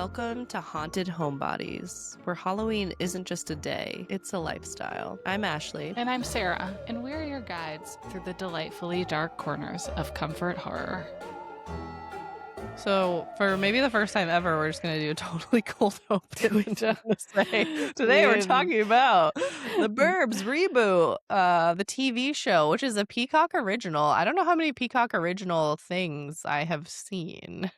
Welcome to Haunted Homebodies, where Halloween isn't just a day, it's a lifestyle. I'm Ashley. And I'm Sarah, and we're your guides through the delightfully dark corners of comfort horror. So, for maybe the first time ever, we're just going to do a totally cold open. Today we're talking about the Burbs reboot, the TV show, which is a Peacock original. I don't know how many Peacock original things I have seen,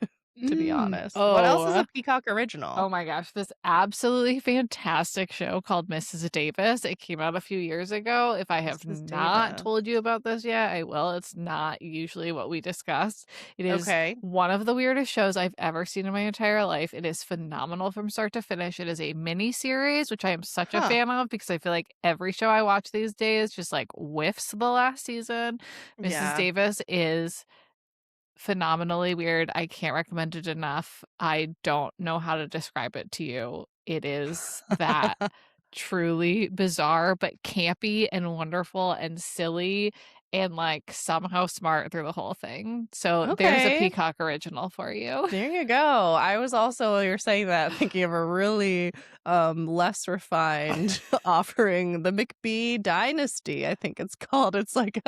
to be honest. What else is a Peacock original? Oh my gosh, this absolutely fantastic show called Mrs. Davis. It came out a few years ago. If I have not told you about this yet, I will. It's not usually what we discuss. It is one of the weirdest shows I've ever seen in my entire life. It is phenomenal from start to finish. It is a mini series, which I am such a fan of because I feel like every show I watch these days just like whiffs the last season. Mrs. Davis is phenomenally weird. I can't recommend it enough. I don't know how to describe it to you. It is that truly bizarre, but campy and wonderful and silly and like somehow smart through the whole thing. So there's a Peacock original for you. There you go. I was also, while you're saying that, thinking of a really less refined offering, the McBee Dynasty, I think it's called. It's like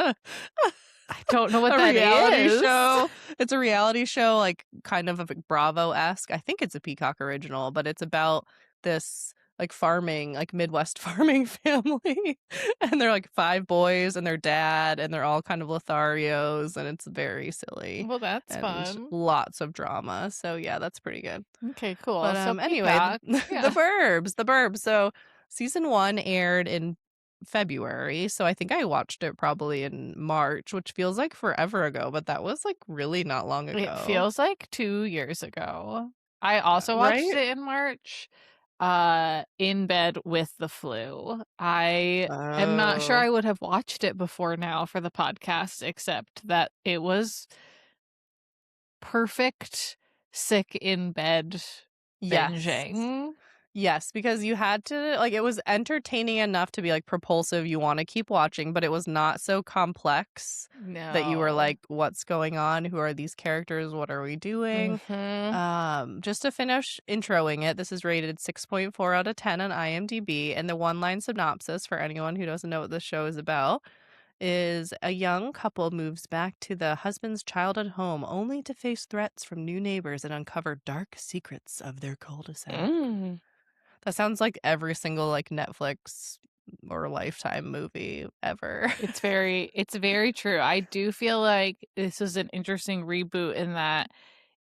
I don't know what that is. Show. It's a reality show, like kind of a Bravo-esque. I think it's a Peacock original, but it's about this like farming, like Midwest farming family. And they're like 5 boys and their dad, and they're all kind of Lotharios, and it's very silly. Well, that's fun. Lots of drama. So yeah, that's pretty good. Okay, cool. But so anyway, the Burbs. So season 1 aired in February, so I think I watched it probably in March, which feels like forever ago, but that was like really not long ago. It feels like 2 years ago. I also watched it in March, in bed with the flu. I am not sure I would have watched it before now for the podcast, except that it was perfect sick in bed binging. Yes, because you had to, like, it was entertaining enough to be, like, propulsive. You want to keep watching, but it was not so complex that you were like, what's going on? Who are these characters? What are we doing? Just to finish introing it, this is rated 6.4 out of 10 on IMDb, and the one-line synopsis for anyone who doesn't know what this show is about is a young couple moves back to the husband's childhood home only to face threats from new neighbors and uncover dark secrets of their cul-de-sac. That sounds like every single like Netflix or Lifetime movie ever. It's very true. I do feel like this is an interesting reboot in that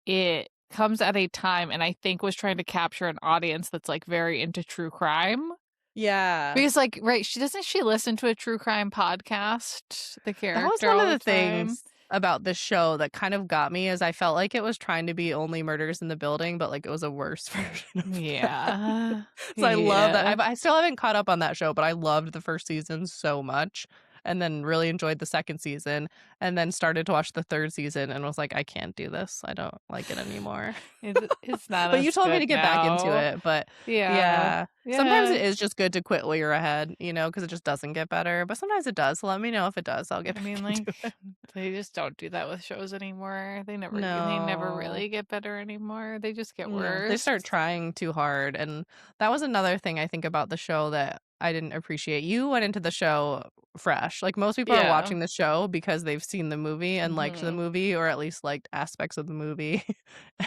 it comes at a time and I think was trying to capture an audience that's like very into true crime. Yeah. Because like, right, she listen to a true crime podcast, the character. That was one of the things about this show that kind of got me, is I felt like it was trying to be Only Murders in the Building, but like it was a worse version of that. So I love that. I still haven't caught up on that show, but I loved the first season so much, and then really enjoyed the second season, and then started to watch the third season and was like, I can't do this. I don't like it anymore. It's not. But you told me to get back into it. But yeah. Sometimes it is just good to quit while you're ahead, you know, because it just doesn't get better. But sometimes it does. So let me know if it does. I'll get back into it. They just don't do that with shows anymore. They never really get better anymore. They just get worse. They start trying too hard. And that was another thing I think about the show that I didn't appreciate. You went into the show fresh. Like most people are watching the show because they've seen the movie and liked the movie, or at least liked aspects of the movie,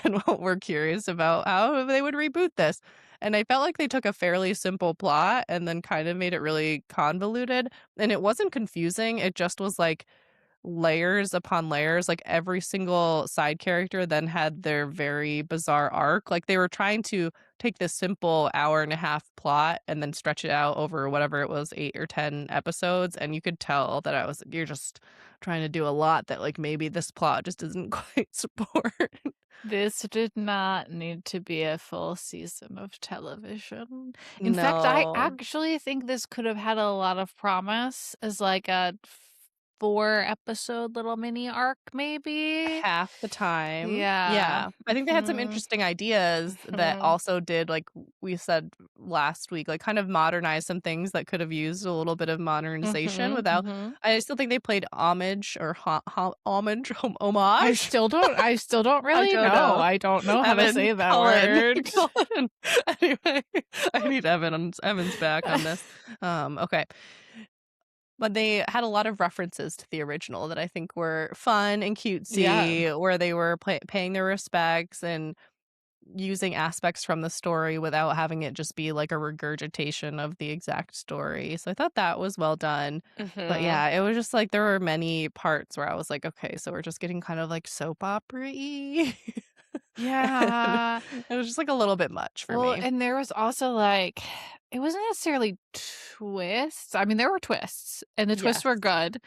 and were curious about how they would reboot this. And I felt like they took a fairly simple plot and then kind of made it really convoluted. And it wasn't confusing. It just was like layers upon layers. Like every single side character then had their very bizarre arc. Like they were trying to take this simple hour-and-a-half plot and then stretch it out over whatever it was, 8 or 10 episodes. And you could tell that you're just trying to do a lot that like maybe this plot just doesn't quite support. This did not need to be a full season of television. In fact, I actually think this could have had a lot of promise as like a 4-episode little mini arc, maybe? Half the time. Yeah. Yeah. I think they had some Mhm. interesting ideas that Mhm. also did, like we said last week, like, kind of modernize some things that could have used a little bit of modernization Mhm. without Mhm. I still think they played homage or homage, homage? I still don't I really don't know. know. I don't know how to Evan, say that Cullen, word. Cullen. Anyway, I need Evan's back on this. Okay. But they had a lot of references to the original that I think were fun and Yeah. cutesy, where they were paying their respects and using aspects from the story without having it just be like a regurgitation of the exact story. So I thought that was well done. But Mhm. yeah, it was just like there were many parts where I was like, okay, so we're just getting kind of like soap opera-y. And Yeah. it was just like a little bit much for Well, me. and there was also, like it wasn't necessarily twists. I mean, there were twists, and the twists Yes. were good.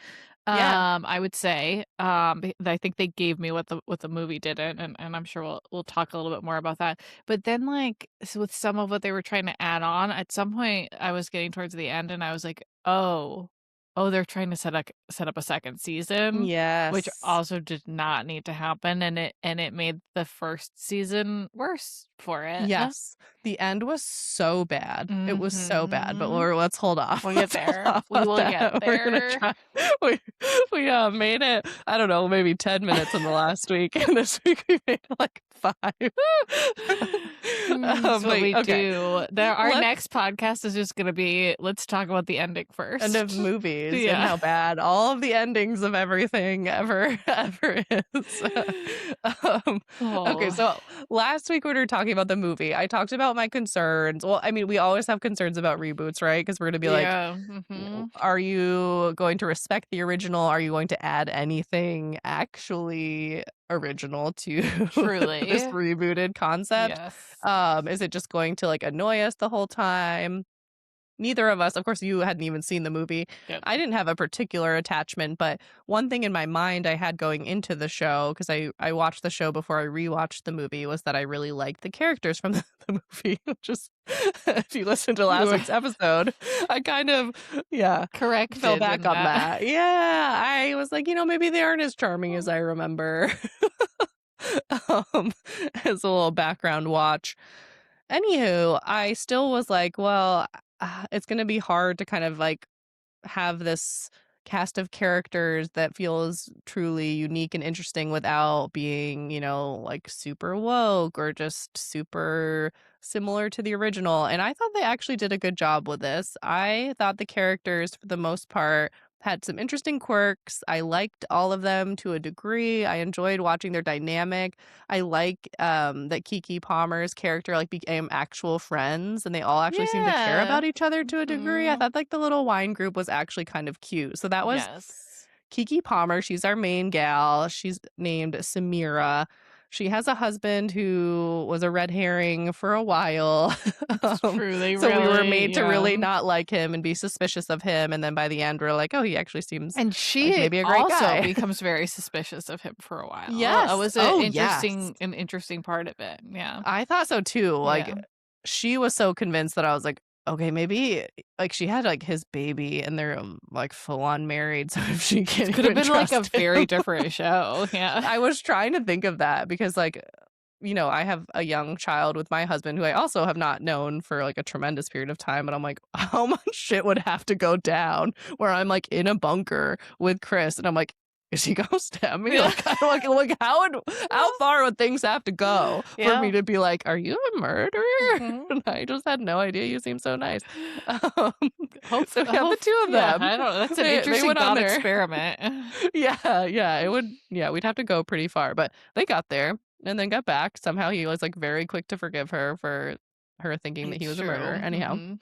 Yeah. I would say. I think they gave me what the movie didn't, and I'm sure we'll talk a little bit more about that. But then, like, with some of what they were trying to add on, at some point, I was getting towards the end, and I was like, oh, they're trying to set up a second season, which Yes. also did not need to happen, and it made the first season worse for it. Yes. The end was so bad. It was so bad, but Mhm. let's hold off. We'll get Let's hold there. off We on will get that. We're gonna there. try. We made it. I don't know, maybe 10 minutes in the last week, and this week we made like 5. It's what But we okay, do. Our let's next podcast is just gonna be, let's talk about the ending end of first. movies and Yeah. how bad all of the endings of everything ever ever is. um, okay, Oh, so last week when we were talking about the movie, I talked about my concerns. Well, I mean, we always have concerns about reboots, right? Because we're gonna be like, yeah. Mhm. are you going to respect the original? Are you going to add anything actually original to this Truly. rebooted concept? Yes. Is it just going to like annoy us the whole time? Neither of us, of course, you hadn't even seen the movie. Yep. I didn't have a particular attachment, but one thing in my mind I had going into the show, because I watched the show before I rewatched the movie, was that I really liked the characters from the movie. Just if you listen to You last were week's episode, I kind of, yeah, fell corrected back in on that. that. Yeah, I was like, maybe they aren't as charming as I remember. um, as a little background watch. Anywho, I still was like, well, it's going to be hard to kind of like have this cast of characters that feels truly unique and interesting without being, like super woke or just super similar to the original. And I thought they actually did a good job with this. I thought the characters, for the most part, had some interesting quirks. I liked all of them to a degree. I enjoyed watching their dynamic. I like that Kiki Palmer's character like became actual friends and they all actually seemed to care Yeah. about each other to a degree. I Mhm. thought like the little wine group was actually kind of cute. So that was Yes. Kiki Palmer. She's our main gal. She's named Samira. She has a husband who was a red herring for a while. It's truly So we were really made to yeah. really not like him and be suspicious of him. And then by the end, we're like, oh, he actually seems And like she maybe a great also guy. becomes very suspicious of him for a while. It Yes. was Oh, yes. an interesting part of it. Yeah. I thought so too. Like, Yeah. she was so convinced that I was like, okay, maybe like she had like his baby and they're like full on married. So if she can't Could have even been like a trust very him, different show. Yeah. I was trying to think of that because like, I have a young child with my husband who I also have not known for like a tremendous period of time. And I'm like, how much shit would have to go down where I'm like in a bunker with Chris and I'm like, is he gonna stab me? Yeah. Like, how far would things have to go for Yeah. me to be like, are you a murderer? Mhm. And I just had no idea. You seem so nice. Hope So we have the two of yeah, them. I don't know. That's an They interesting went on thought there. experiment. Yeah, it would. Yeah, we'd have to go pretty far, but they got there and then got back. Somehow he was like very quick to forgive her for her thinking that he It's was a murderer. true. Anyhow, Mhm.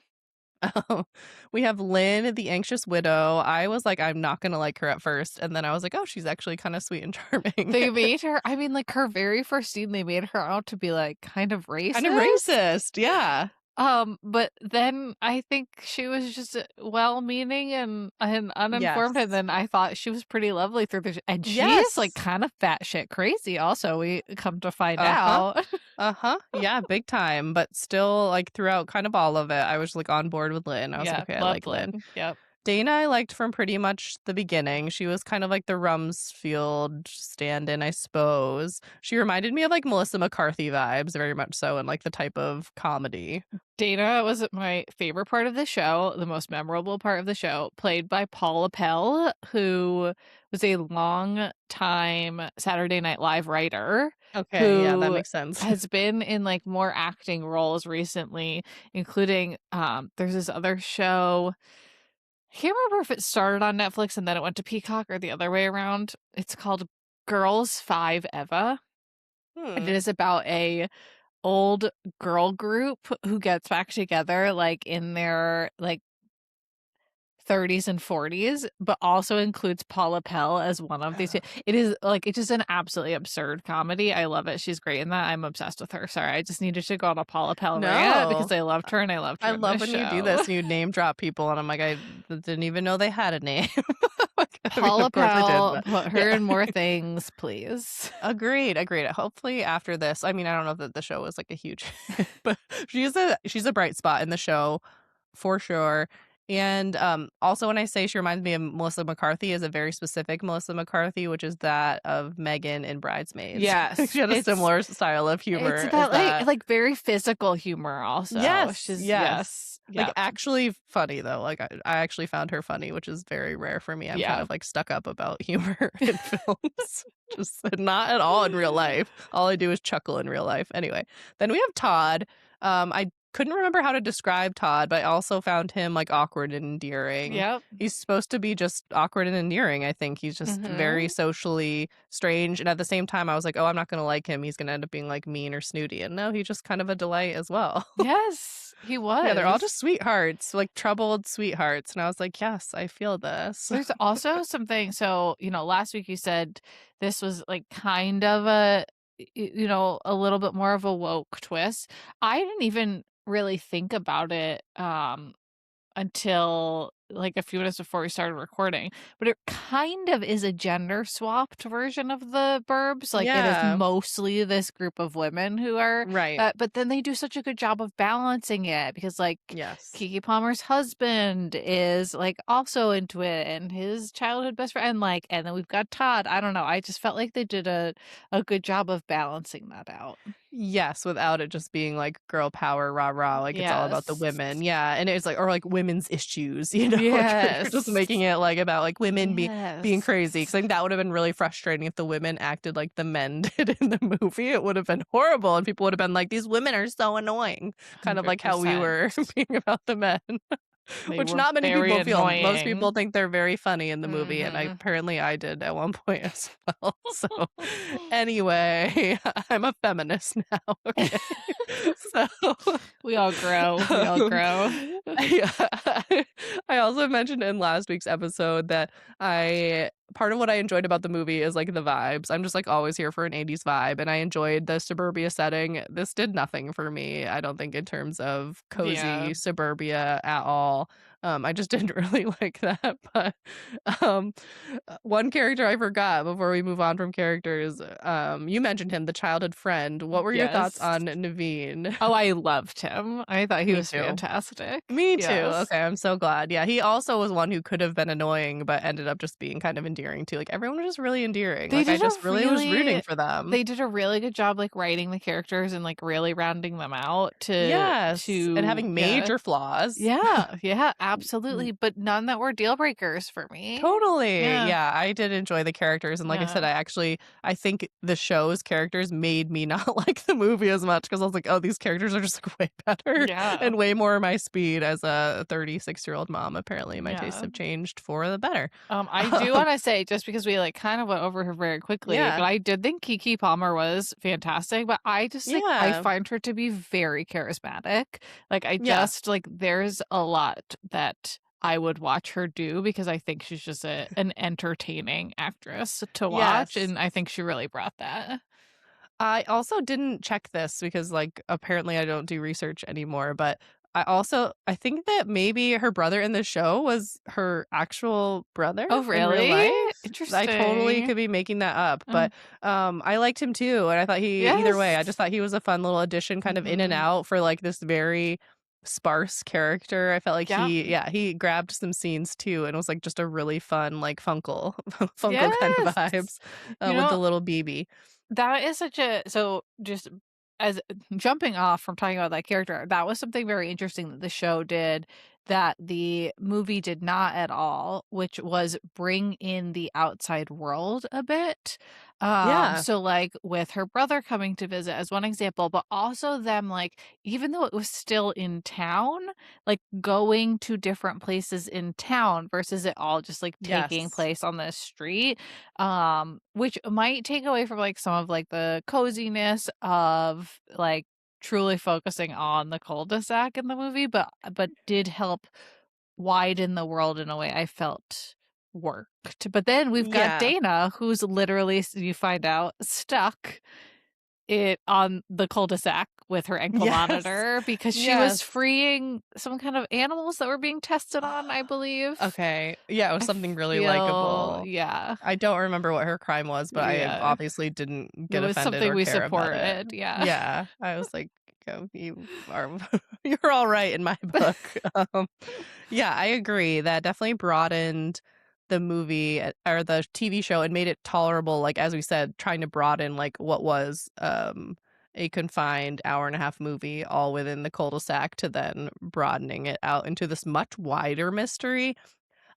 we have Lynn, the anxious widow. I was like, I'm not gonna like her at first, and then I was like, oh, she's actually kind of sweet and charming. They made her I mean, like, her very first scene, they made her out to be, like, kind of Kind of racist. racist. Yeah. But then I think she was just well-meaning and uninformed, and Yes. then I thought she was pretty lovely through the and she is, like, Yes. kind of batshit crazy also, we come to find Uh huh. out. Yeah, big time. But still, like throughout kind of all of it, I was like on board with Lynn. I was like, Yeah, okay, I loved like Lynn. Lynn. Yep. Dana I liked from pretty much the beginning. She was kind of like the Rumsfield stand-in, I suppose. She reminded me of, like, Melissa McCarthy vibes, very much so, in, like, the type of comedy. Dana was my favorite part of the show, the most memorable part of the show, played by Paula Pell, who was a long time Saturday Night Live writer Okay, yeah, that who makes sense. has been in, like, more acting roles recently, including, there's this other show. I can't remember if it started on Netflix and then it went to Peacock or the other way around. It's called Girls 5 Eva, and it Hmm. is about a old girl group who gets back together, like, in their, like, 30s and 40s, but also includes Paula Pell as one of these. It is, like, it's just an absolutely absurd comedy. I love it. She's great in that. I'm obsessed with her. Sorry, I just needed to go on a Paula Pell rant because No. I loved her and I loved I her in love this when you do show. this and you name drop people, and I'm like, I didn't even know they had a name. Like, I mean, Paula of course I did, Pell, but put her yeah. in more things, please. Agreed, agreed. Hopefully after this, I mean, I don't know that the show was like a huge hit, but she's a bright spot in the show for sure. And also when I say she reminds me of Melissa McCarthy is a very specific Melissa McCarthy, which is that of Megan in Bridesmaids. Yes, She had a similar style of it's humor as that, that. like, very physical humor also. Yes, She's yes. yes, Like, yep, actually funny, though, like, I actually found her funny, which is very rare for me. I'm kind yeah. of, like, stuck up about humor in films, just not at all in real life. All I do is chuckle in real life. Anyway, then we have Todd. I couldn't remember how to describe Todd, but I also found him, like, awkward and endearing. Yep, He's supposed to be just awkward and endearing, I think. He's just very mhm. socially strange, and at the same time, I was like, "Oh, I'm not gonna like him. He's gonna end up being, like, mean or snooty," and no, he's just kind of a delight as well. Yes, he Yeah, they're all was. just sweethearts, like troubled sweethearts, and I was like, "Yes, I feel this." There's also something so, last week you said this was, like, kind of a a little bit more of a woke twist. I didn't even really think about it, until, like, a few minutes before we started recording, but it kind of is a gender swapped version of the Burbs, like, it is Yeah, mostly this group of women who are right. but then they do such a good job of balancing it because, like, Yes. Keke Palmer's husband is, like, also into it, and his childhood best friend, like and then we've got Todd. I don't know, I just felt like they did a good job of balancing that out. Yes, without it just being like girl power, rah rah, like it's all about the Yes. women. Yeah, and it's like or like women's issues, you know, like you're just Yes. making it like about like women being Yes. crazy. Because like that would have been really frustrating if the women acted like the men did in the movie. It would have been horrible, and people would have been like, "These women are so annoying," kind of like how we 100%. were being about the men. They Which were not many very people feel. Most people annoying. think they're very funny in the movie, and Mhm. I did at one point as well. So, anyway, I'm a feminist now, okay? So, We all grow, we all um, grow. I I also mentioned in last week's episode that I part of what I enjoyed about the movie is, like, the vibes. I'm just, like, always here for an '80s vibe, and I enjoyed the suburbia setting. This did nothing for me, I don't think, in terms of Yeah. cozy suburbia at all. I just didn't really like that, but, um, one character I forgot before we move on from characters, you mentioned him, the childhood friend. What were your thoughts Yes. on Naveen? Oh, I loved him. I thought he Me was too. fantastic. Me too. Yes. Okay, I'm so glad. Yeah, he also was one who could have been annoying, but ended up just being kind of endearing too. Like everyone was just really endearing. They Like I did a just really was rooting really for them. they did a really good job, like, writing the characters and, like, really rounding them out Yes, and having yeah. major flaws. Yeah, yeah, absolutely, but none that were deal breakers for me. Totally. Yeah, Yeah, I did enjoy the characters, and like I said, yeah, I think the show's characters made me not like the movie as much because I was like, "Oh, these characters are just like way better yeah, and way more my speed as a 36-year-old mom." Apparently, my tastes yeah. have changed for the better. I do wanna say, just because we, like, kind of went over her very quickly, but Yeah. I did think Keke Palmer was fantastic, but I just, like, I Yeah. find her to be very charismatic. Like, I Yeah. just like, there's a lot that I would watch her do because I think she's just an entertaining actress to watch, Yes. and I think she really brought that. I also didn't check this because, like, apparently I don't do research anymore, but I think that maybe her brother in the show was her actual brother Oh, in real really? life. I totally Interesting. could be making that up, Uh, but, I liked him too, and I thought he either way, I yes. just thought he was a fun little addition kind of in and Mhm. out for, like, this very sparse character. I felt like Yeah. he grabbed some scenes too, and it was like just a really fun like Funkle Funkle kind of Yes. vibes You with know, the little BB. that is such a so just as jumping off from talking about that character, that was something very interesting that the show did that the movie did not at all, which was bring in the outside world a bit. Yeah. So like with her brother coming to visit as one example, but also them like even though it was still in town, like going to different places in town versus it all just like taking Yes. place on the street, which might take away from like some of like the coziness of like truly focusing on the cul-de-sac in the movie, but did help widen the world in a way I felt worked. But then we've got Yeah. Dana, who's literally, you find out, stuck it on the cul-de-sac with her ankle Yes. monitor because she was Yes. freeing some kind of animals that were being tested on, I believe. Okay. Yeah, it was I something really feel, likable. yeah, I don't remember what her crime was, but I yeah. obviously didn't It get was offended something or we care about it. supported, yeah. Yeah, I was like, you are you're all right in my book." Um, yeah, I agree. That definitely broadened the movie or the TV show and made it tolerable. Like as we said, trying to broaden like what was a confined hour and a half movie all within the cul-de-sac to then broadening it out into this much wider mystery.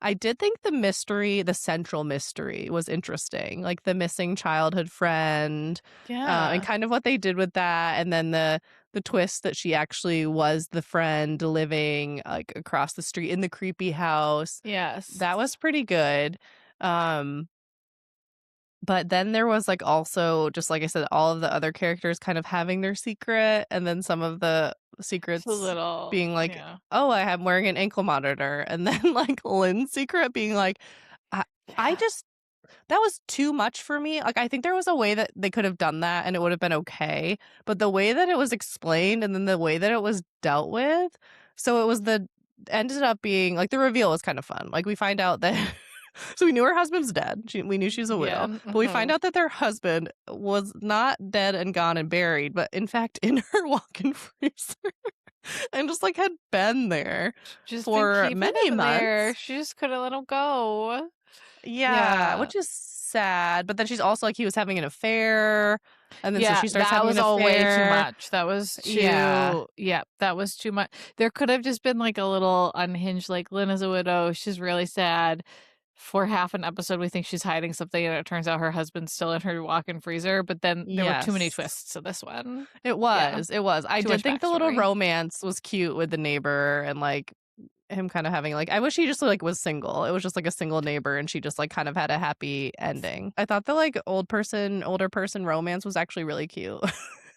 I did think the mystery, the central mystery was interesting, like the missing childhood friend, and Yeah. kind of what they did with that, and then the twist that she actually was the friend living, like, across the street in the creepy house. That was Yes. pretty good. Um, but then there was, like, also, just like I said, all of the other characters kind of having their secret, and then some of the It's a secrets little, being like, yeah. "Oh, I'm wearing an ankle monitor," and then, like, Lynn's secret being like, I I Yeah. just that was too much for me. Like, I think there was a way that they could have done that and it would have been okay, but the way that it was explained and then the way that it was dealt with, so it was the ended up being like, the reveal was kind of fun. Like, we find out that so we knew her husband's dead. We knew she's a Yeah, widow, but we find mhm. out that their husband was not dead and gone and buried, but in fact in her walk-in freezer and just, like, had been there Just been for keeping many him there. months. She just couldn't let him go. Yeah, Yeah. which is sad, but then she's also like, he was having an affair, and then so Yeah, she starts that having an was all way too affair. much. That was Yeah. too, yeah, that was too much. There could have just been like a little unhinged, like Lynn is a widow. She's really sad. For half an episode, we think she's hiding something, and it turns out her husband's still in her walk-in freezer. But then there were too many Yes. twists to this one. It Yeah, was, it was. I too did much think the little backstory. romance was cute with the neighbor and, like, him kinda having, like, I wish he just, like, was single. It was just, like, a single neighbor, and she just, like, kind of had a happy ending. I thought the, like, older person romance was actually really cute.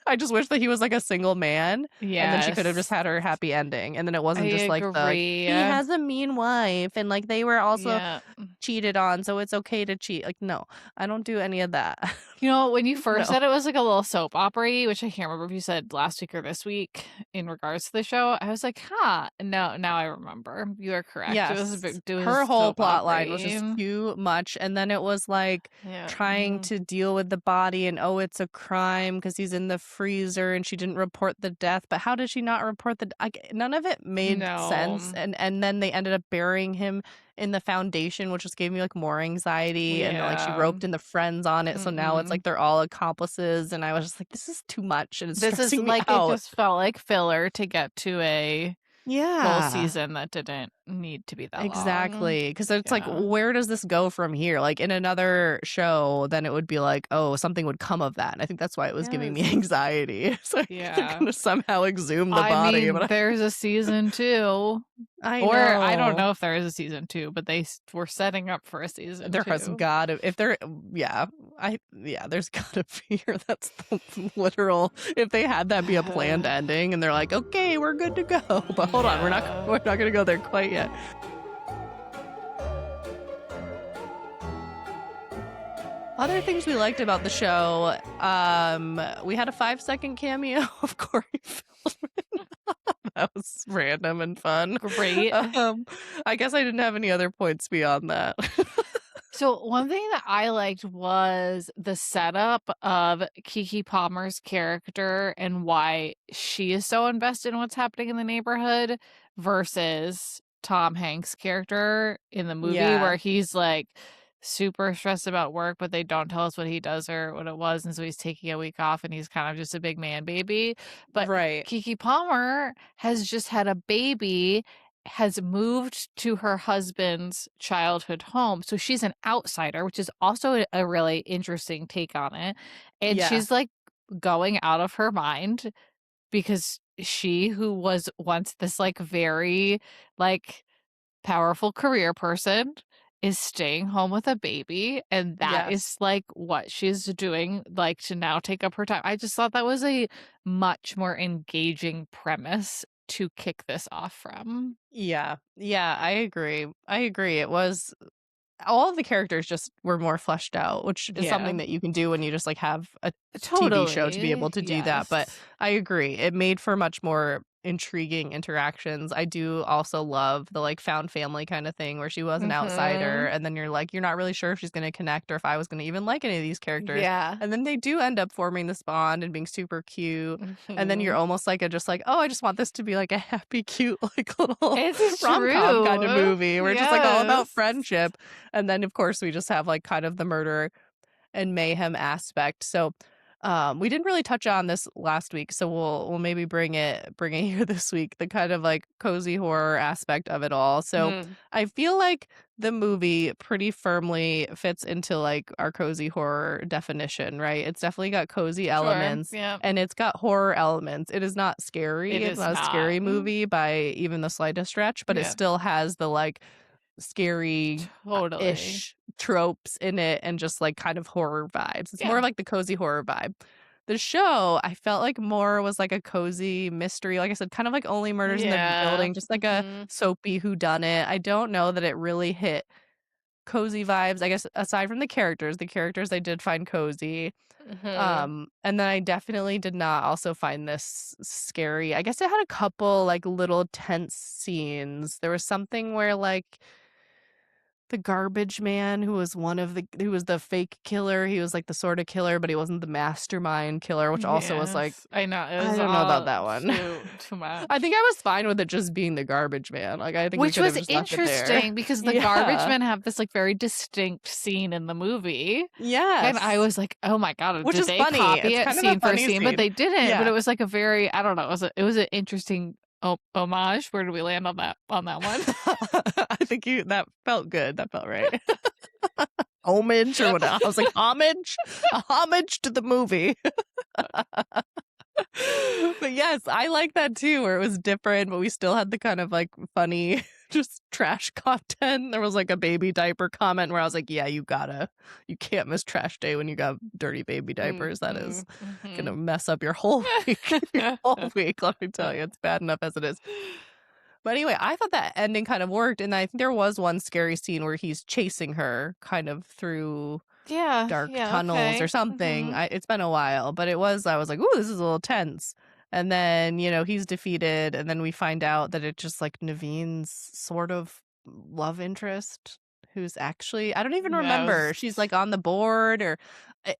I just wish that he was, like, a single man, and then she could have just Yes, had her happy ending, and then it I wasn't just, like, agree. "He has a mean wife, and, like, they were also Yeah. cheated on, so it's okay to cheat." Like, no, I don't do any of that. You know, when you first No. said it was like a little soap opera, which I can't remember if you said last week or this week in regards to the show, I was like, huh. No, now I remember. You are correct. It was a bit, Yes. it was Her whole soap plot opera. line was just too much, and then it was, like, Yeah. trying to deal with the body and, "Oh, it's a crime because he's in the freezer and she didn't report the death," but how did she not report the like, none of it made sense, No. and then they ended up burying him in the foundation, which just gave me, like, more anxiety, and then, like, she Yeah. roped in the friends on it, so now it's Mm-mm. like they're all accomplices, and I was just like, "This is too much, and it's This is stressing me like, it out." just felt like filler to get to a full Yeah. season that didn't need to be that long. Exactly, because it's like, Yeah. where does this go from here? Like, in another show, then it would be like, "Oh, something would come of that," and I think that's why it was giving me Yes. anxiety. It's like, they're Yeah. gonna somehow exhume the I body, mean, but there's a season 2. I Or I don't know. know if there is a season 2, but were setting up for a season There has 2. gotta if there there's gotta be, or that's the literal if they had that be a planned ending and they're like, "Okay, we're good to go," but hold on, Yeah. we're not gonna go there quite yet. Other things we liked about the show, we had a 5-second cameo of Corey Feldman. That was random and fun. Great. I guess I didn't have any other points beyond that. So one thing that I liked was the setup of Kiki Palmer's character and why she is so invested in what's happening in the neighborhood versus Tom Hanks' character in the movie Yeah, where he's like super stressed about work, but they don't tell us what he does or what it was. And so he's taking a week off and he's kind of just a big man baby. But right. Kiki Palmer has just had a baby, has moved to her husband's childhood home. So she's an outsider, which is also a really interesting take on it. And Yeah, she's like going out of her mind because she, who was once this like very like powerful career person, is staying home with a baby. And that yes. is like what she's doing, like to now take up her time. I just thought that was a much more engaging premise to kick this off from. Yeah, yeah, I agree. It was all of the characters just were more fleshed out, which is Yeah. something that you can do when you just like have a TV show to be able Totally, to do that. But yes. I agree. It made for much more intriguing interactions. I do also love the like found family kind of thing where she was an outsider Mhm. and then you're like you're not really sure if she's going to connect or if I was going to even like any of these characters. Yeah. And then they do end up forming this bond and being super cute. And then you're Mhm. almost like a just like, oh, I just want this to be like a happy, cute, like little It's rom-com kind of true. movie where it's just like all about Yes. friendship. And then of course we just have like kind of the murder and mayhem aspect. So we didn't really touch on this last week, so we'll maybe bring it here this week, the kind of like cozy horror aspect of it all. So Mm. I feel like the movie pretty firmly fits into like our cozy horror definition, right? It's definitely got cozy Sure. elements Yeah. and it's got horror elements. It is not scary. It It's is not a not. scary Mm. movie by even the slightest stretch, but it Yeah. still has the like scary Totally. ish tropes in it and just like kind of horror vibes. It's more Yeah. of like the cozy horror vibe. The show, I felt like more was like a cozy mystery. Like I said, kind of like Only Murders in the Yeah. Building, just like a Mhm. soapy whodunit. I don't know that it really hit cozy vibes. I guess aside from the characters I did find cozy. Mhm. And then I definitely did not also find this scary. I guess it had a couple like little tense scenes. There was something where like the garbage man who was the fake killer, he was, like, the sorta killer, but he wasn't the mastermind killer, which also was, like, Yes. I know. It I was don't know about all that one. too I much. think I was fine with it just being the garbage man, like, I think we Which could have was just left it there. interesting because the garbage Yeah. men have this, like, very distinct scene in the movie, and I Yes. was like, "Oh my god, Which did is they funny, copy it's it kind of a scene for funny scene?" But scene. they didn't, but Yeah. it was, like, a very I don't know, it was an interesting homage. Where do we land on that one? I think you that felt good, that felt right. Homage or what I was like, homage? A homage to the movie. But yes, I like that too, where it was different, but we still had the kind of like funny, just trash content. There was like a baby diaper comment where I was like, yeah, you can't miss trash day when you got dirty baby diapers. That is Mhm, gonna mhm. mess up your whole week. Your whole week, let me tell you. It's bad enough as it is. But anyway, I thought that ending kind of worked. And I think there was one scary scene where he's chasing her kind of through Yeah, dark yeah, tunnels or okay. something. Mhm. It's been a while, but I was like, "Ooh, this is a little tense." And then, he's defeated, and then we find out that it's just like Naveen's sort of love interest who's actually I don't even That remember. was She's like on the board or it,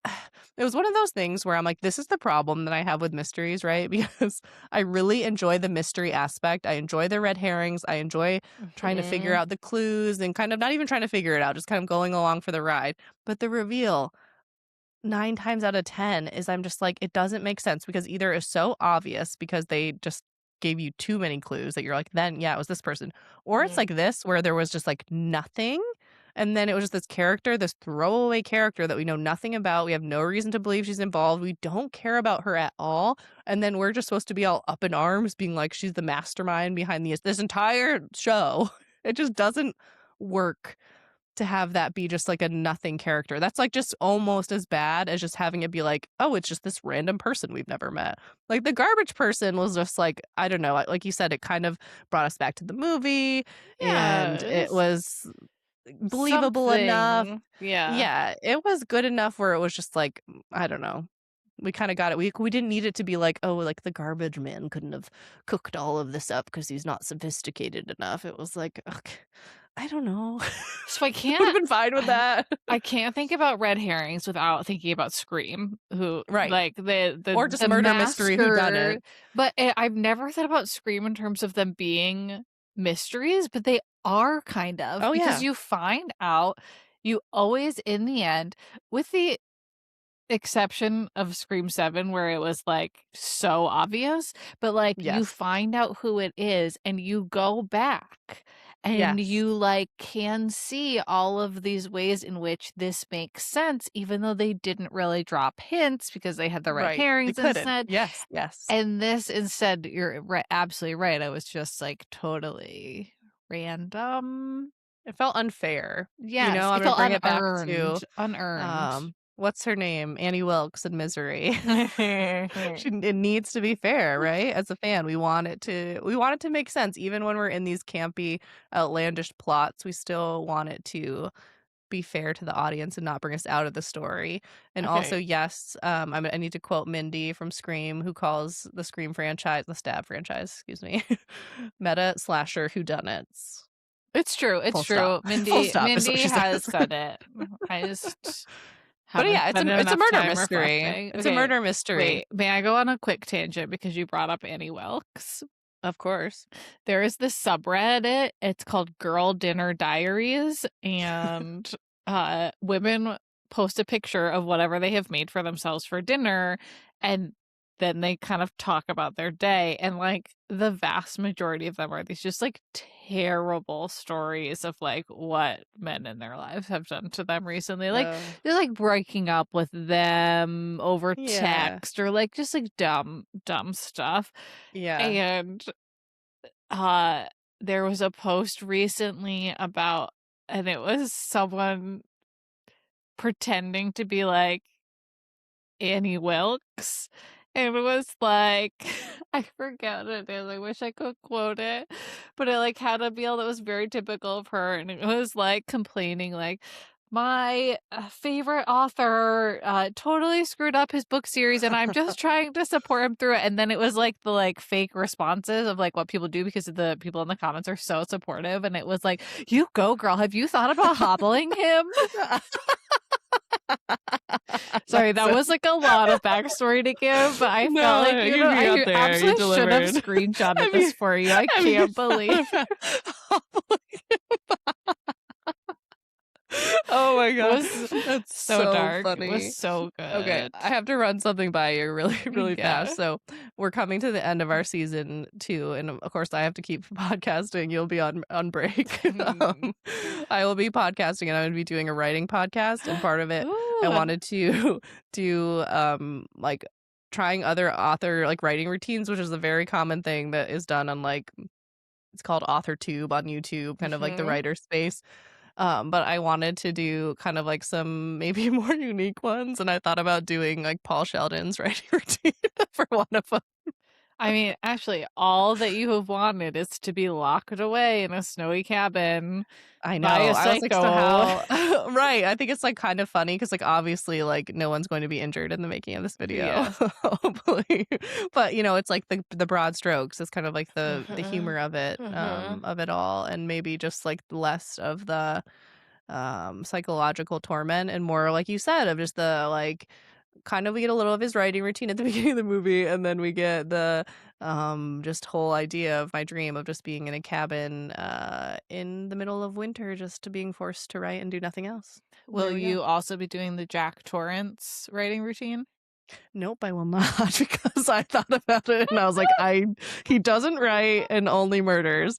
it was one of those things where I'm like, this is the problem that I have with mysteries, right? Because I really enjoy the mystery aspect. I enjoy the red herrings. I enjoy trying to figure Mhm. out the clues and kind of not even trying to figure it out, just kind of going along for the ride. But the reveal, 9 times out of 10 is I'm just like, it doesn't make sense because either it's so obvious because they just gave you too many clues that you're like, then yeah, it was this person. Or it's Mhm. like this where there was just like nothing. And then it was just this character, this throwaway character that we know nothing about. We have no reason to believe she's involved. We don't care about her at all. And then we're just supposed to be all up in arms, being like she's the mastermind behind this entire show. It just doesn't work to have that be just like a nothing character. That's like just almost as bad as just having it be like, oh, it's just this random person we've never met. Like the garbage person was just like, I don't know, like you said, it kind of brought us back to the movie and it Yes. was believable enough. Something. Yeah. Yeah, it was good enough where it was just like, I don't know, We kinda got it. We didn't need it to be like, "Oh, like, the garbage man couldn't have cooked all of this up because he's not sophisticated enough." It was like, "Ok, I don't know." So I I would've can't been fine with that. I can't think about red herrings without thinking about Scream, who Right. like, the the Or just the murder mystery masker, whodunit. but, I've never thought about Scream in terms of them being mysteries, but they are kind of, Oh, because yeah. you find out you always in the end, with the exception of Scream 7 where it was, like, so obvious, but, like, you Yes. find out who it is and you go back and Yes. you, like, can see all of these ways in which this makes sense even though they didn't really drop hints because they had the red Right. They herrings couldn't. instead, Yes, yes. and this instead, you're absolutely right, I was just, like, totally random. It felt unfair. You know, Yes, I'm it gonna felt bring it back to, unearned. what's her name? Annie Wilkes in Misery. It needs to be fair, right? As a fan, we want it to make sense. Even when we're in these campy, outlandish plots, we still want it to be fair to the audience and not bring us out of the story. And also, Okay. yes, I need to quote Mindy from Scream, who calls the Scream franchise, the Stab franchise, excuse me, meta slasher whodunits. It's Full stop. true. Full Mindy stop is what Mindy she has says. said it. I just But haven't yeah, spent it's a enough murder time mystery. reflecting. It's a Okay, murder mystery. wait, may I go on a quick tangent because you brought up Annie Wilkes? Of course. There is this subreddit, it's called Girl Dinner Diaries, and, women post a picture of whatever they have made for themselves for dinner, and then they kind of talk about their day, and, like, the vast majority of them are these just, like, terrible stories of, like, what men in their lives have done to them recently, like, Oh, they're, like, breaking up with them over yeah. text or, like, just, like, dumb stuff, Yeah. and uh, there was a post recently about, and it was someone pretending to be like Annie Wilkes. And it was like, I forget what it is. I wish I could quote it, but it like had a meal that was very typical of her, and it was like complaining, like, my favorite author totally screwed up his book series, and I'm just trying to support him through it. And then it was like the like fake responses of like what people do because the people in the comments are so supportive, and it was like, "You go, girl. Have you thought about hobbling him?" Sorry, That's that so was, like, a lot of backstory to give, but I felt like, no, you got I there, you absolutely should have delivered. screenshotted Have you this for you, I have you can't believe thought about oh my it god, was that's so so dark, it was funny. so Okay, good. I have to run something by you really, really Yeah. fast. So we're coming to the end of our season 2, and of course, I have to keep podcasting. You'll be on break. Mm. I will be podcasting, and I'm gonna be doing a writing podcast. And part of it, I Ooh. wanted to do like trying other author like writing routines, which is a very common thing that is done on like it's called AuthorTube on YouTube, kind of like the Mhm. writer space. But I wanted to do kind of like some maybe more unique ones, and I thought about doing like Paul Sheldon's writing routine for one of them. I mean, actually, all that you have wanted is to be locked away in a snowy cabin I by know. a I was like, so psycho. how right. I think it's like kind of funny because like obviously like no one's going to be injured in the making of this video, Yes. hopefully. But you know, it's like the broad strokes. It's kind of like the Uh-huh. humor Uh-huh. of it all, and maybe just like less of the psychological torment and more like you said of just the like kind of we get a little of his writing routine at the beginning of the movie, and then we get the just whole idea of my dream of just being in a cabin in the middle of winter just being forced to write and do nothing else. Will There we go. you also be doing the Jack Torrance writing routine? Nope, I will not because I thought about it and I was like, I he doesn't write and only murders.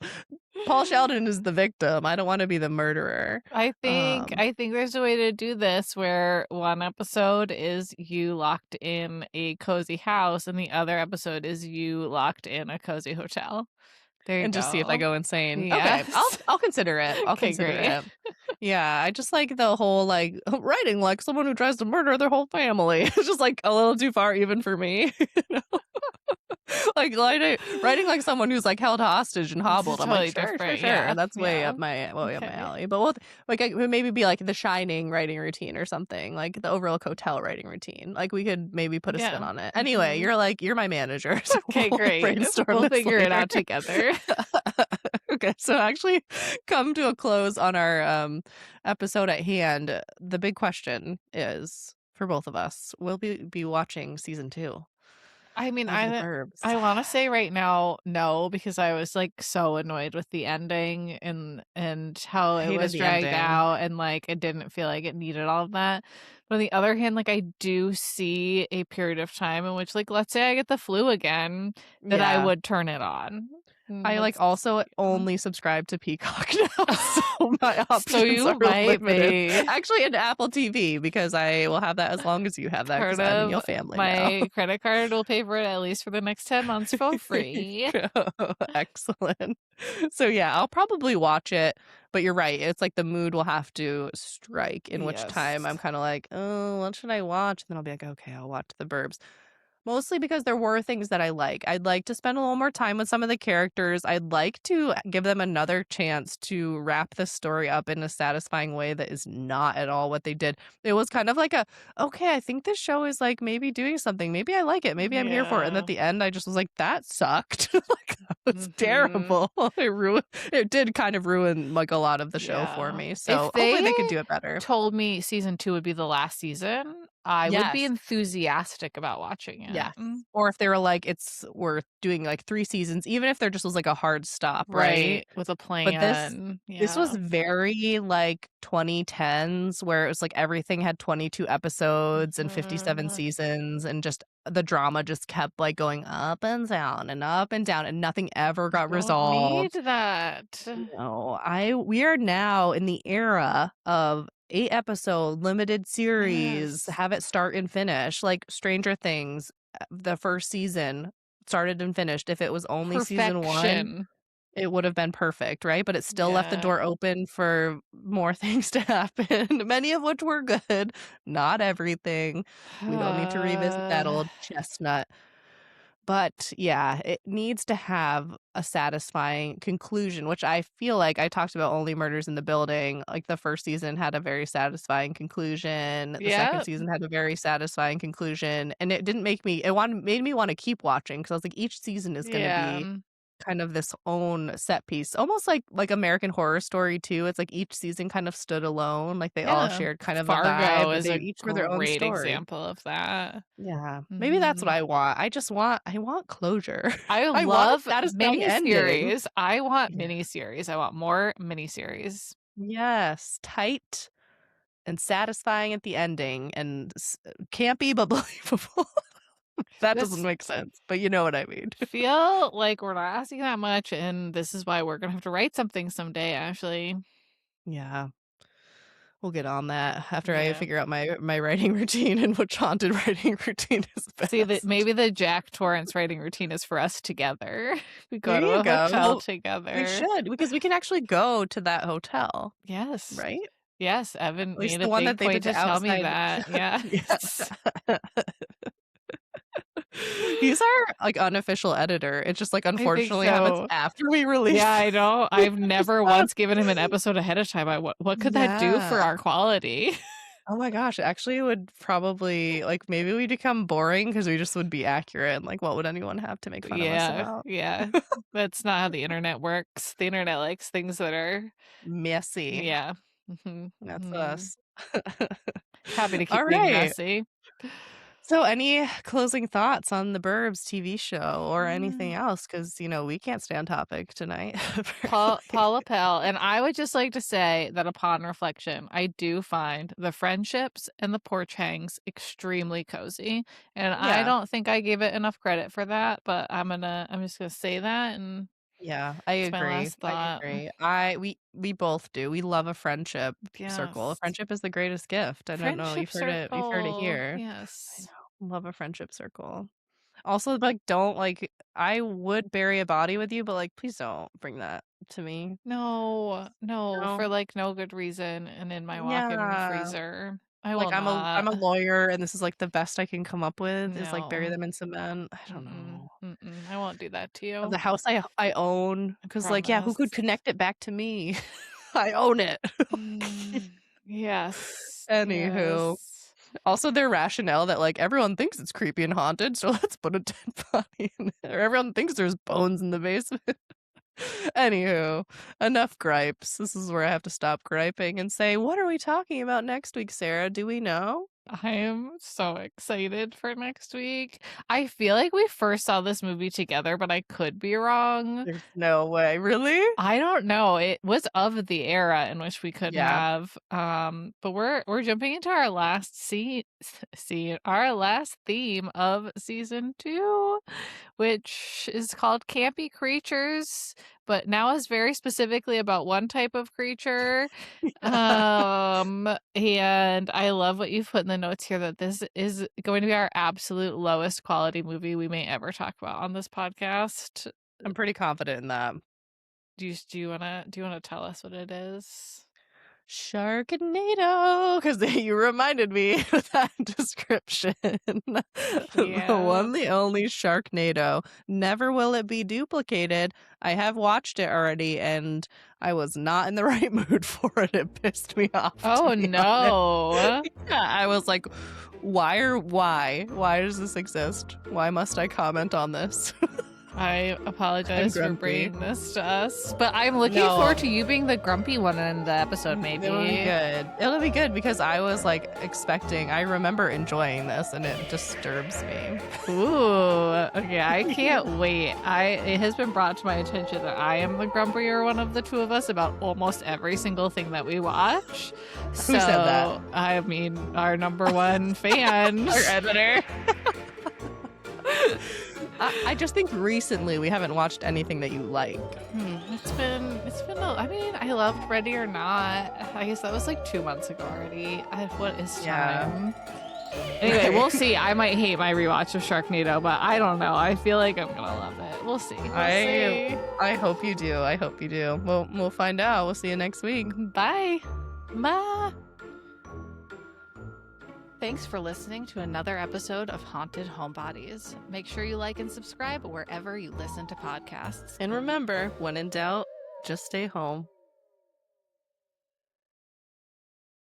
Paul Sheldon is the victim. I don't want to be the murderer. Um I think there's a way to do this where one episode is you locked in a cozy house and the other episode is you locked in a cozy hotel. There you And just see if I go. go insane. Okay, I'll Yes. I'll consider it. I'll Okay, consider great. it. Yeah, I just like the whole like writing like someone who tries to murder their whole family. It's just like a little too far even for me. You know? Like, writing like someone who's, like, held hostage and This is hobbled, I'm like, totally "Sure, sure, different, sure." yeah, That's yeah. way up my Okay. alley. But like, it would maybe be, like, The Shining writing routine or something, like, the Overlook Hotel writing routine. Like, we could maybe put a spin Yeah. on it. Anyway, Mhm. you're my manager, so Okay, we'll great. brainstorm We'll this figure it later. out together. Okay, so actually come to a close on our, episode at hand. The big question is, for both of us, will we be watching season 2 I mean, of The I Burbs? I wanna say right now, no, because I was, like, so annoyed with the ending and how I it hated was the dragged ending. out and, like, it didn't feel like it needed all of that. But on the other hand, like, I do see a period of time in which, like, let's say I get the flu again, that I Yeah. would turn it on. I, like, That's also yeah. only subscribe to Peacock now, so my So options are you might limited. be Actually, an Apple TV because I will have that as long as you have that because 'cause I'm in part your of family now. my credit card will pay for it at least for the next 10 months for There you free. go. Excellent. So, yeah, I'll probably watch it, but you're right, it's like the mood will have to strike, in which time I'm Yes. kinda like, "Oh, what should I watch?" And then I'll be like, "Okay, I'll watch The Burbs." Mostly because there were things that I like. I'd like to spend a little more time with some of the characters. I'd like to give them another chance to wrap the story up in a satisfying way that is not at all what they did. It was kind of like a, okay, I think this show is like maybe doing something. Maybe I like it. Maybe I'm here for it. And at Yeah. the end, I just was like, that sucked. Like that was Mhm. terrible. It did kind of ruin like a lot of the show for Yeah. me. If So hopefully they they could do it better. told me season 2 would be the last season, I would be Yes. enthusiastic about watching it. Yes. Or if they were like, it's we're doing like 3 seasons, even if there just was like a hard stop, right? Right, with a But plan. this was Yeah. very like 2010s where it was like everything had 22 episodes and 57 Mhm. seasons and just the drama just kept like going up and down and nothing ever You got don't need resolved. that. No, I we are now in the era of 8 episode limited series, Yes. have it start and finish, like Stranger Things, the 1st season started and finished. If it was only season 1, Perfection. it would have been perfect, right? But it still left the Yeah. door open for more things to happen, many of which were good, not everything. We don't need to revisit that old chestnut. But yeah, it needs to have a satisfying conclusion, which I feel like I talked about Only Murders in the Building. Like the 1st season had a very satisfying conclusion. The 2nd Yeah. season had a very satisfying conclusion. And it didn't make me, made me want to keep watching because I was like, each season is going to Yeah. be kind of this own set piece, almost like American Horror Story too. It's like each season kind of stood alone, like they all Yeah. shared kind of a vibe, Fargo but is they a each were their own great story. example of that. Yeah, maybe that's what Mhm. I want. I want closure. I I want a love satisfying ending. miniseries. I want Yeah. miniseries. I want more miniseries. Yes, tight and satisfying at the ending and campy but believable. That doesn't This make sense, but you know what I mean. feel like we're not asking that much, and this is why we're gonna have to write something someday, actually. Yeah, we'll get on that after I Yeah. figure out my writing routine and which haunted writing routine is See that best. maybe the Jack Torrance writing routine is for us together. We go There to you a go. hotel Well, we together. should because we can actually go to that hotel, Yes. right? Yes, Evan At least made the a one big that they point did to to tell me outside. that. Yeah. Yes. He's our, like, unofficial editor. It just, like, I think unfortunately happens so. after we Yeah, release, I know. which I've is never fun. once given him an episode ahead of time. What could that do Yeah. for our quality? Oh my gosh, actually, it would probably like, maybe we become boring because we just would be accurate, and, like, what would anyone have to make fun of us Yeah, about? yeah. That's not how the internet works. The internet likes things that are Messy. yeah. Mhm, That's mhm. us. Happy to keep being Alright. messy. So, any closing thoughts on the Burbs TV show or anything Mm. else? Because we can't stay on topic tonight, apparently. Paula Pell, and I would just like to say that upon reflection, I do find the friendships and the porch hangs extremely cozy, and I Yeah. don't think I gave it enough credit for that, but I'm just gonna say that, and Yeah, I it's my agree. last I thought. agree. We both do. We love a friendship circle. A Yes. friendship is the greatest gift. I don't know. Friendship You've heard it circle, here. I yes. know. Love a friendship circle. Also, like, don't like. I would bury a body with you, but like, please don't bring that to me. No, no, No. for, like, no good reason and in my walk-in Yeah. freezer. I Like, will I'm a not. lawyer, and this is, like, the best I can come up with is, like, bury No. them in cement. I don't Mm-mm, know. mm-mm. I won't do that to Of you. the house I own, I 'cause, like, yeah, who could promise. connect it back to me? I own it. Okay. Yes. Anywho, Yes. also their rationale that, like, everyone thinks it's creepy and haunted, so let's put a dead body in there. Everyone thinks there's bones in the basement. Anywho, enough gripes. This is where I have to stop griping and say, what are we talking about next week, Sarah? Do we know? I am so excited for next week. I feel like we first saw this movie together, but I could be wrong. There's no way. Really? I don't know. It was of the era in which we could Yeah. have. But we're jumping into our last our last theme of season 2, which is called Campy Creatures, but now is very specifically about one type of creature. And I love what you've put in the notes here that this is going to be our absolute lowest quality movie we may ever talk about on this podcast. I'm pretty confident in that. Do you wanna tell us what it is? Sharknado, because you reminded me of that description. The Yeah. one, the only Sharknado. Never will it be duplicated. I have watched it already, and I was not in the right mood for it. It pissed me off, to Oh, be honest. no. Yeah, I was like, why? Why does this exist? Why must I comment on this? I I'm apologize for grumpy. bringing this to us, but I'm looking No. forward to you being the grumpy one in the episode, maybe. It'll be good. It'll be good because I was like expecting, I remember enjoying this and it disturbs me. Ooh, okay, I can't wait. It has been brought to my attention that I am the grumpier one of the two of us about almost every single thing that we watch. Who said that? I mean, our number one fan, Our editor. I just think recently we haven't watched anything that you like. It's been I mean, I loved Ready or Not. I guess that was like 2 months ago already. What is time? Anyway, we'll see. I might hate my rewatch of Sharknado, but I don't know. I feel like I'm gonna love it. We'll see. I hope you do. I hope you do. We'll find out. We'll see you next week. Bye. Bye. Thanks for listening to another episode of Haunted Homebodies. Make sure you like and subscribe wherever you listen to podcasts. And remember, when in doubt, just stay home.